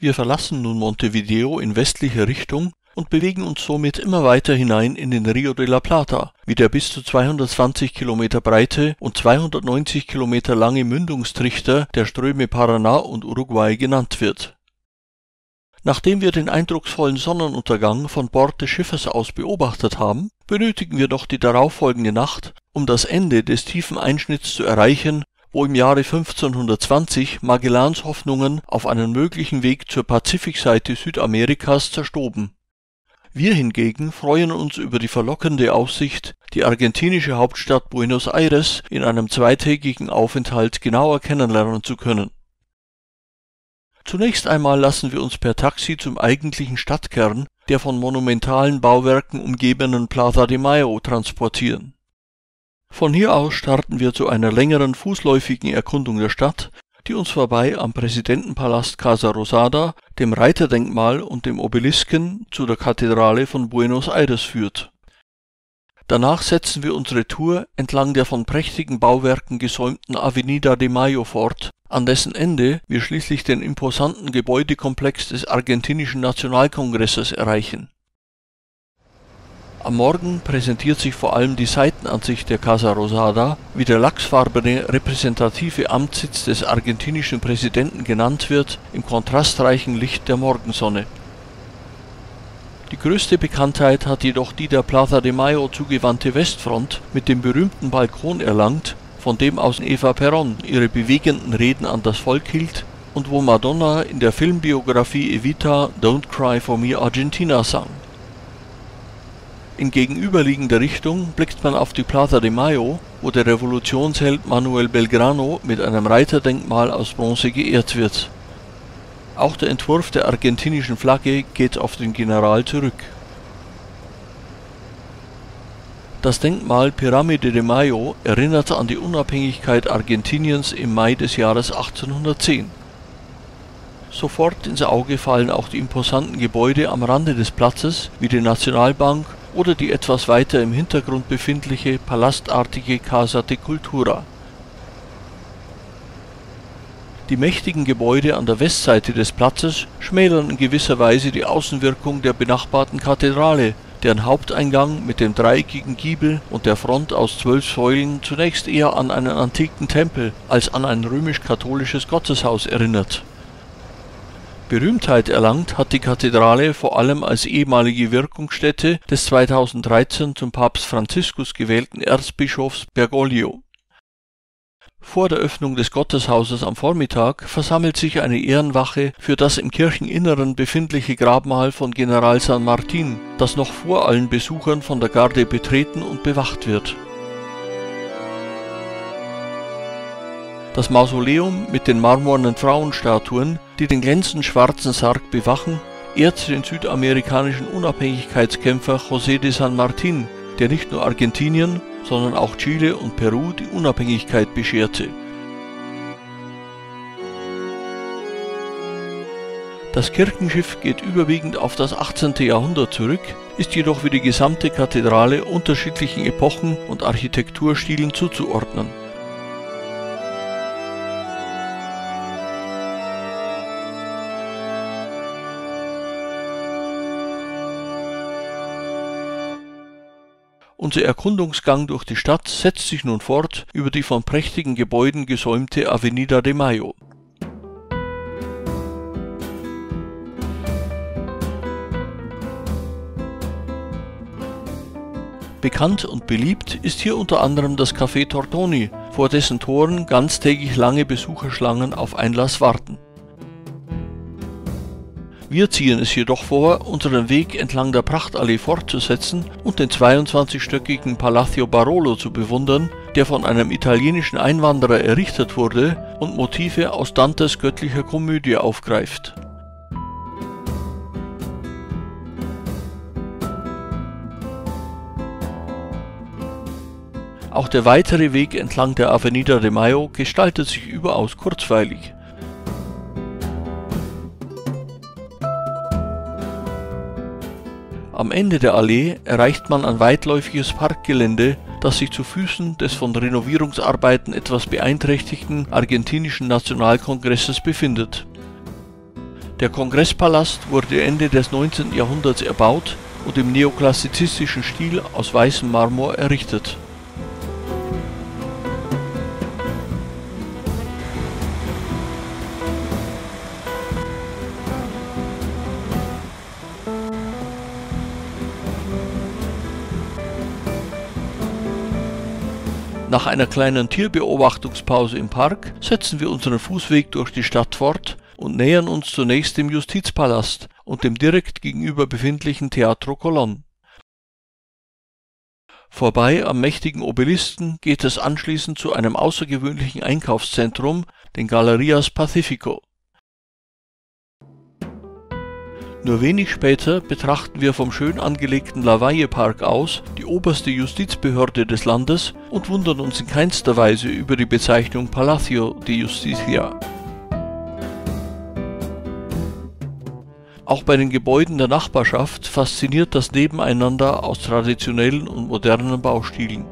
Wir verlassen nun Montevideo in westlicher Richtung und bewegen uns somit immer weiter hinein in den Rio de la Plata, wie der bis zu 220 Kilometer breite und 290 Kilometer lange Mündungstrichter der Ströme Paraná und Uruguay genannt wird. Nachdem wir den eindrucksvollen Sonnenuntergang von Bord des Schiffes aus beobachtet haben, benötigen wir noch die darauffolgende Nacht, um das Ende des tiefen Einschnitts zu erreichen, wo im Jahre 1520 Magellans Hoffnungen auf einen möglichen Weg zur Pazifikseite Südamerikas zerstoben. Wir hingegen freuen uns über die verlockende Aussicht, die argentinische Hauptstadt Buenos Aires in einem zweitägigen Aufenthalt genauer kennenlernen zu können. Zunächst einmal lassen wir uns per Taxi zum eigentlichen Stadtkern, der von monumentalen Bauwerken umgebenen Plaza de Mayo, transportieren. Von hier aus starten wir zu einer längeren fußläufigen Erkundung der Stadt, die uns vorbei am Präsidentenpalast Casa Rosada, dem Reiterdenkmal und dem Obelisken zu der Kathedrale von Buenos Aires führt. Danach setzen wir unsere Tour entlang der von prächtigen Bauwerken gesäumten Avenida de Mayo fort, an dessen Ende wir schließlich den imposanten Gebäudekomplex des argentinischen Nationalkongresses erreichen. Am Morgen präsentiert sich vor allem die Seitenansicht der Casa Rosada, wie der lachsfarbene repräsentative Amtssitz des argentinischen Präsidenten genannt wird, im kontrastreichen Licht der Morgensonne. Die größte Bekanntheit hat jedoch die der Plaza de Mayo zugewandte Westfront mit dem berühmten Balkon erlangt, von dem aus Eva Perón ihre bewegenden Reden an das Volk hielt und wo Madonna in der Filmbiografie Evita Don't Cry for Me Argentina sang. In gegenüberliegender Richtung blickt man auf die Plaza de Mayo, wo der Revolutionsheld Manuel Belgrano mit einem Reiterdenkmal aus Bronze geehrt wird. Auch der Entwurf der argentinischen Flagge geht auf den General zurück. Das Denkmal Pirámide de Mayo erinnert an die Unabhängigkeit Argentiniens im Mai des Jahres 1810. Sofort ins Auge fallen auch die imposanten Gebäude am Rande des Platzes, wie die Nationalbank oder die etwas weiter im Hintergrund befindliche palastartige Casa de Cultura. Die mächtigen Gebäude an der Westseite des Platzes schmälern in gewisser Weise die Außenwirkung der benachbarten Kathedrale, deren Haupteingang mit dem dreieckigen Giebel und der Front aus 12 Säulen zunächst eher an einen antiken Tempel als an ein römisch-katholisches Gotteshaus erinnert. Berühmtheit erlangt hat die Kathedrale vor allem als ehemalige Wirkungsstätte des 2013 zum Papst Franziskus gewählten Erzbischofs Bergoglio. Vor der Öffnung des Gotteshauses am Vormittag versammelt sich eine Ehrenwache für das im Kircheninneren befindliche Grabmal von General San Martín, das noch vor allen Besuchern von der Garde betreten und bewacht wird. Das Mausoleum mit den marmornen Frauenstatuen, die den glänzend schwarzen Sarg bewachen, ehrt den südamerikanischen Unabhängigkeitskämpfer José de San Martín, der nicht nur Argentinien, sondern auch Chile und Peru die Unabhängigkeit bescherte. Das Kirchenschiff geht überwiegend auf das 18. Jahrhundert zurück, ist jedoch wie die gesamte Kathedrale unterschiedlichen Epochen und Architekturstilen zuzuordnen. Unser Erkundungsgang durch die Stadt setzt sich nun fort über die von prächtigen Gebäuden gesäumte Avenida de Mayo. Bekannt und beliebt ist hier unter anderem das Café Tortoni, vor dessen Toren ganztägig lange Besucherschlangen auf Einlass warten. Wir ziehen es jedoch vor, unseren Weg entlang der Prachtallee fortzusetzen und den 22-stöckigen Palacio Barolo zu bewundern, der von einem italienischen Einwanderer errichtet wurde und Motive aus Dantes göttlicher Komödie aufgreift. Auch der weitere Weg entlang der Avenida de Mayo gestaltet sich überaus kurzweilig. Am Ende der Allee erreicht man ein weitläufiges Parkgelände, das sich zu Füßen des von Renovierungsarbeiten etwas beeinträchtigten argentinischen Nationalkongresses befindet. Der Kongresspalast wurde Ende des 19. Jahrhunderts erbaut und im neoklassizistischen Stil aus weißem Marmor errichtet. Nach einer kleinen Tierbeobachtungspause im Park setzen wir unseren Fußweg durch die Stadt fort und nähern uns zunächst dem Justizpalast und dem direkt gegenüber befindlichen Teatro Colón. Vorbei am mächtigen Obelisken geht es anschließend zu einem außergewöhnlichen Einkaufszentrum, den Galerías Pacífico. Nur wenig später betrachten wir vom schön angelegten Lavalle Park aus die oberste Justizbehörde des Landes und wundern uns in keinster Weise über die Bezeichnung Palacio de Justicia. Auch bei den Gebäuden der Nachbarschaft fasziniert das Nebeneinander aus traditionellen und modernen Baustilen.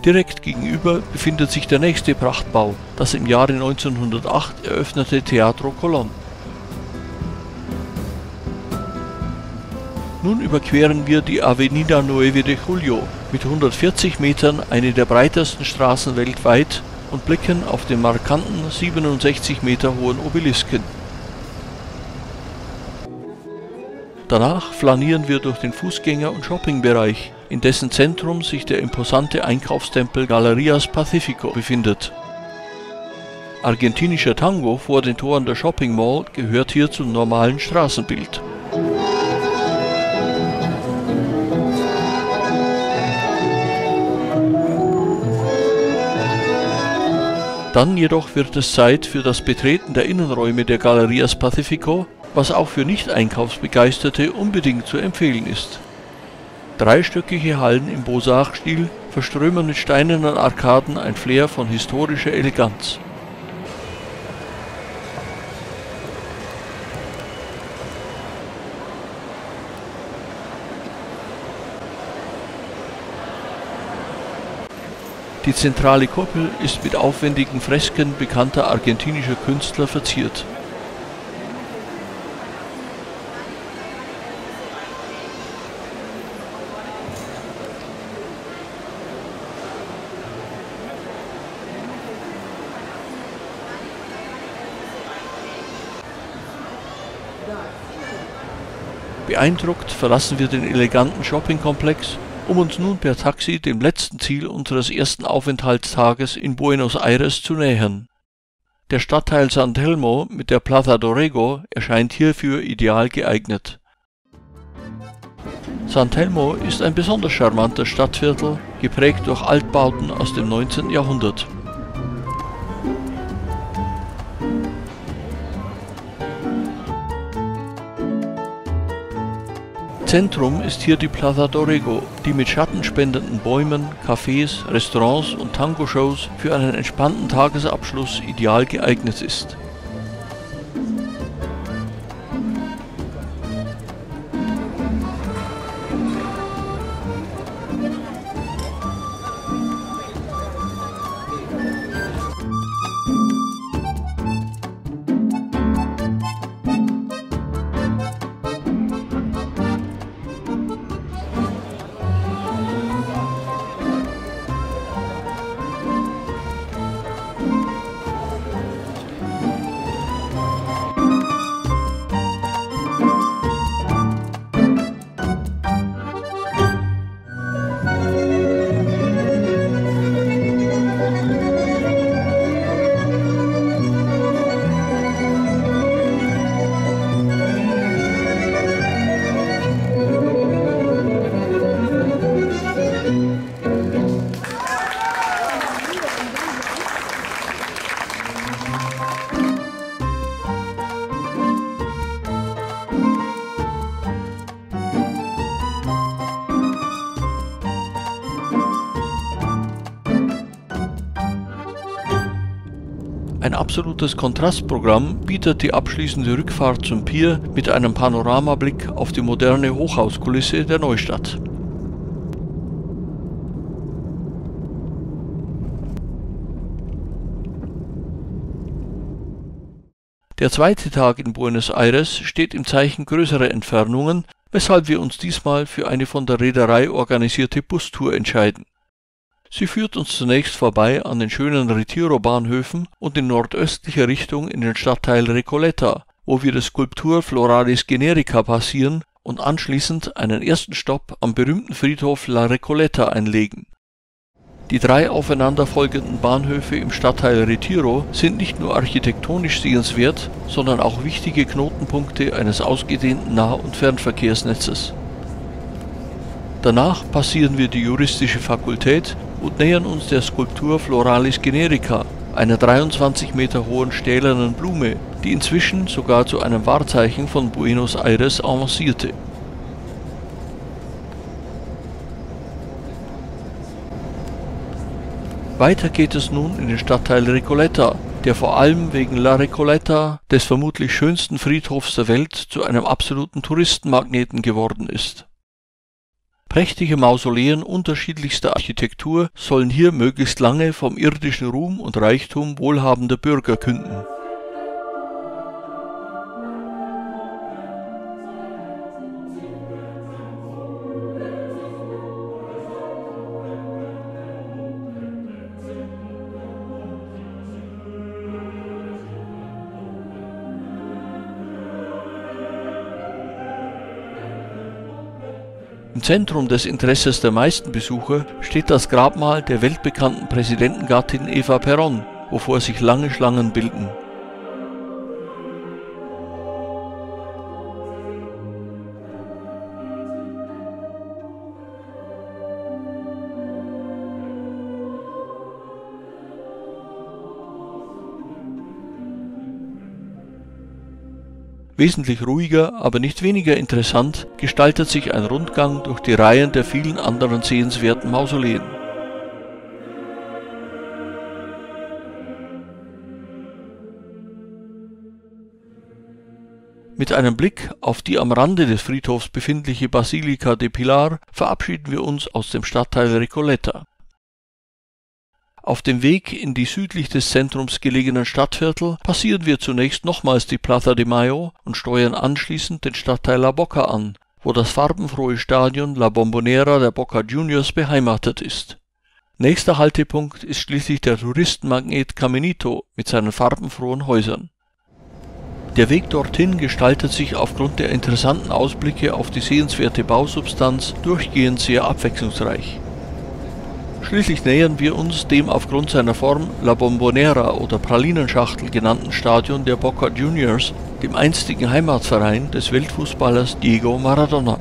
Direkt gegenüber befindet sich der nächste Prachtbau, das im Jahre 1908 eröffnete Teatro Colón. Nun überqueren wir die Avenida 9 de Julio, mit 140 Metern eine der breitesten Straßen weltweit, und blicken auf den markanten 67 Meter hohen Obelisken. Danach flanieren wir durch den Fußgänger- und Shoppingbereich, in dessen Zentrum sich der imposante Einkaufstempel Galerías Pacífico befindet. Argentinischer Tango vor den Toren der Shopping Mall gehört hier zum normalen Straßenbild. Dann jedoch wird es Zeit für das Betreten der Innenräume der Galerías Pacífico, was auch für Nicht-Einkaufsbegeisterte unbedingt zu empfehlen ist. Dreistöckige Hallen im Beaux-Arts-Stil verströmen mit steinernen Arkaden ein Flair von historischer Eleganz. Die zentrale Kuppel ist mit aufwendigen Fresken bekannter argentinischer Künstler verziert. Beeindruckt verlassen wir den eleganten Shoppingkomplex, um uns nun per Taxi dem letzten Ziel unseres ersten Aufenthaltstages in Buenos Aires zu nähern. Der Stadtteil San Telmo mit der Plaza Dorrego erscheint hierfür ideal geeignet. San Telmo ist ein besonders charmantes Stadtviertel, geprägt durch Altbauten aus dem 19. Jahrhundert. Zentrum ist hier die Plaza Dorrego, die mit schattenspendenden Bäumen, Cafés, Restaurants und Tango-Shows für einen entspannten Tagesabschluss ideal geeignet ist. Ein absolutes Kontrastprogramm bietet die abschließende Rückfahrt zum Pier mit einem Panoramablick auf die moderne Hochhauskulisse der Neustadt. Der zweite Tag in Buenos Aires steht im Zeichen größerer Entfernungen, weshalb wir uns diesmal für eine von der Reederei organisierte Bustour entscheiden. Sie führt uns zunächst vorbei an den schönen Retiro-Bahnhöfen und in nordöstlicher Richtung in den Stadtteil Recoleta, wo wir die Skulptur Floralis Generica passieren und anschließend einen ersten Stopp am berühmten Friedhof La Recoleta einlegen. Die 3 aufeinanderfolgenden Bahnhöfe im Stadtteil Retiro sind nicht nur architektonisch sehenswert, sondern auch wichtige Knotenpunkte eines ausgedehnten Nah- und Fernverkehrsnetzes. Danach passieren wir die juristische Fakultät und nähern uns der Skulptur Floralis Generica, einer 23 Meter hohen stählernen Blume, die inzwischen sogar zu einem Wahrzeichen von Buenos Aires avancierte. Weiter geht es nun in den Stadtteil Recoleta, der vor allem wegen La Recoleta, des vermutlich schönsten Friedhofs der Welt, zu einem absoluten Touristenmagneten geworden ist. Prächtige Mausoleen unterschiedlichster Architektur sollen hier möglichst lange vom irdischen Ruhm und Reichtum wohlhabender Bürger künden. Im Zentrum des Interesses der meisten Besucher steht das Grabmal der weltbekannten Präsidentengattin Eva Perón, wovor sich lange Schlangen bilden. Wesentlich ruhiger, aber nicht weniger interessant gestaltet sich ein Rundgang durch die Reihen der vielen anderen sehenswerten Mausoleen. Mit einem Blick auf die am Rande des Friedhofs befindliche Basilica de Pilar verabschieden wir uns aus dem Stadtteil Recoleta. Auf dem Weg in die südlich des Zentrums gelegenen Stadtviertel passieren wir zunächst nochmals die Plaza de Mayo und steuern anschließend den Stadtteil La Boca an, wo das farbenfrohe Stadion La Bombonera der Boca Juniors beheimatet ist. Nächster Haltepunkt ist schließlich der Touristenmagnet Caminito mit seinen farbenfrohen Häusern. Der Weg dorthin gestaltet sich aufgrund der interessanten Ausblicke auf die sehenswerte Bausubstanz durchgehend sehr abwechslungsreich. Schließlich nähern wir uns dem aufgrund seiner Form La Bombonera oder Pralinenschachtel genannten Stadion der Boca Juniors, dem einstigen Heimatverein des Weltfußballers Diego Maradona.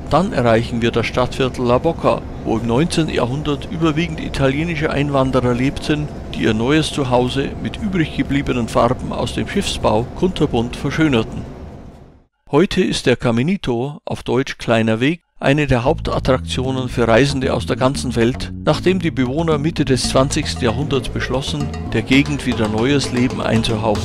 Dann erreichen wir das Stadtviertel La Boca, wo im 19. Jahrhundert überwiegend italienische Einwanderer lebten, die ihr neues Zuhause mit übrig gebliebenen Farben aus dem Schiffsbau kunterbunt verschönerten. Heute ist der Caminito, auf Deutsch Kleiner Weg, eine der Hauptattraktionen für Reisende aus der ganzen Welt, nachdem die Bewohner Mitte des 20. Jahrhunderts beschlossen, der Gegend wieder neues Leben einzuhauchen.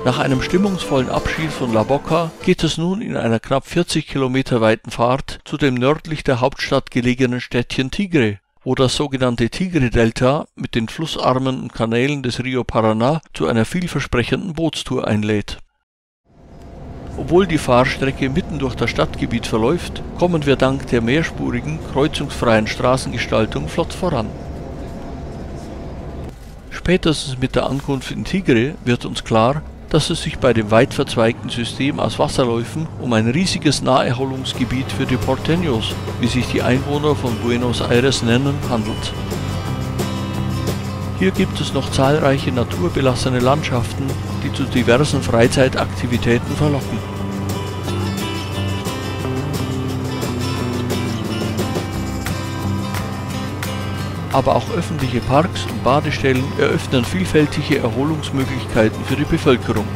Nach einem stimmungsvollen Abschied von La Boca geht es nun in einer knapp 40 Kilometer weiten Fahrt zu dem nördlich der Hauptstadt gelegenen Städtchen Tigre, wo das sogenannte Tigre-Delta mit den Flussarmen und Kanälen des Rio Paraná zu einer vielversprechenden Bootstour einlädt. Obwohl die Fahrstrecke mitten durch das Stadtgebiet verläuft, kommen wir dank der mehrspurigen, kreuzungsfreien Straßengestaltung flott voran. Spätestens mit der Ankunft in Tigre wird uns klar, dass es sich bei dem weit verzweigten System aus Wasserläufen um ein riesiges Naherholungsgebiet für die Porteños, wie sich die Einwohner von Buenos Aires nennen, handelt. Hier gibt es noch zahlreiche naturbelassene Landschaften, die zu diversen Freizeitaktivitäten verlocken. Aber auch öffentliche Parks und Badestellen eröffnen vielfältige Erholungsmöglichkeiten für die Bevölkerung.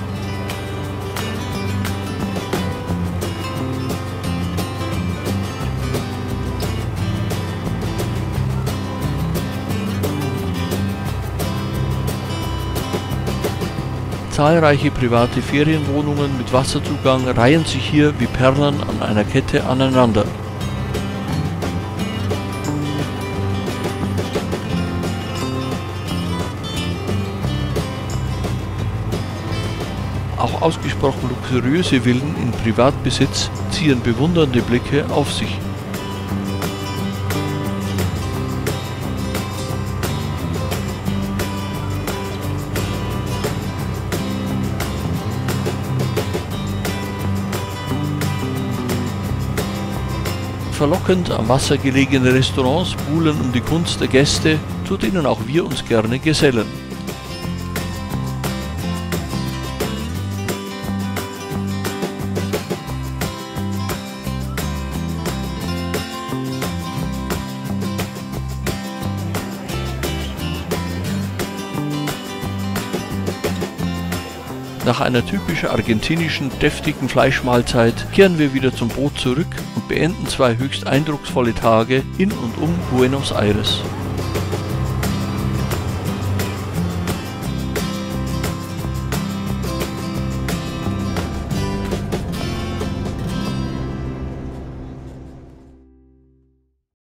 Zahlreiche private Ferienwohnungen mit Wasserzugang reihen sich hier wie Perlen an einer Kette aneinander. Auch ausgesprochen luxuriöse Villen in Privatbesitz ziehen bewundernde Blicke auf sich. Verlockend am Wasser gelegene Restaurants buhlen um die Gunst der Gäste, zu denen auch wir uns gerne gesellen. Nach einer typisch argentinischen, deftigen Fleischmahlzeit kehren wir wieder zum Boot zurück und beenden 2 höchst eindrucksvolle Tage in und um Buenos Aires.